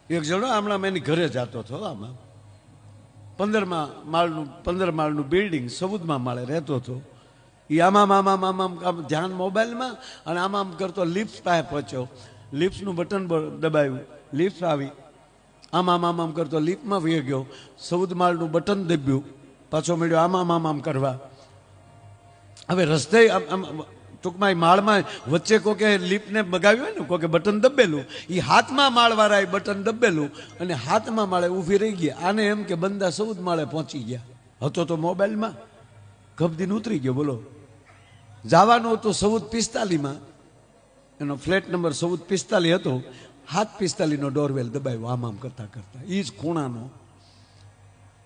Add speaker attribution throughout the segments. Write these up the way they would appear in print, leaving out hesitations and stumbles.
Speaker 1: એક જણો હમણાં એની ઘરે જતો હતો, આમાં 15 માળનું બિલ્ડિંગ 14મા માળે રહેતો હતો. એ આમ ધ્યાન મોબાઈલમાં અને આમ કરતો લિફ્ટ પાસે પહોંચ્યો. લિફ્ટનું બટન દબાવ્યું, લિફ્ટ આવી. આમ કરતો લિફ્ટમાં વહી ગયો. 14 માળનું બટન દબ્યું, પાછો મળ્યો આમ કરવા. હવે રસ્તે ટૂંકમાં માળમાં વચ્ચે કોકે લિફ્ટને બગાવ્યું હોય ને, કોકે બટન દબેલું, એ હાથમાં માળવાળાએ બટન દબેલું અને હાથમાં માળે ઊભી રહી ગયા. આને એમ કે બંદા 14 માળે પહોંચી ગયા. હતો તો મોબાઈલમાં ગબદીન ઉતરી ગયો. બોલો, જવાનું હતું 14:45માં, એનો ફ્લેટ નંબર 14:45 હતો. 7:45નો ડોરવેલ દબાવ્યો આમ કરતા કરતા, એ જ ખૂણાનો.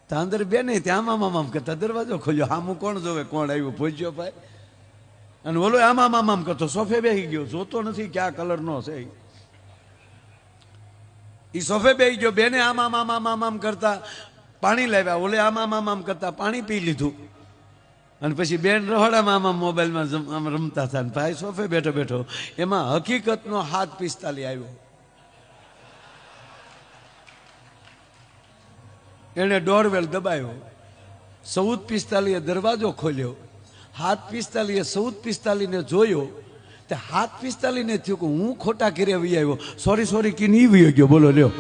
Speaker 1: તો અંદર બેને ત્યાં આમ કરતા દરવાજો ખોલ્યો. આમું કોણ જોવે, કોણ આવ્યું, પહોંચ્યો ભાઈ. અને ઓલો આમ કરતો સોફે બેસી ગયો, જોતો નથી ક્યાં કલરનો છે. એ સોફે બેસી ગયો. બેને આમ કરતા પાણી લાવ્યા, ઓલે આમ કરતા પાણી પી લીધું. અને પછી બેન રહોડામાં આમ મોબાઈલમાં રમતા હતા. ભાઈ સોફે બેઠો બેઠો એમાં હકીકતનો 7:45 આવ્યો. એને ડોરવેલ દબાયો. 14:45 દરવાજો ખોલ્યો. 7:45 14:45 જોયો. તે 7:45 થયું કે હું ખોટા ઘેરે વી આવ્યો. સોરી કીને ઈ વી ગયો. બોલો લ્યો.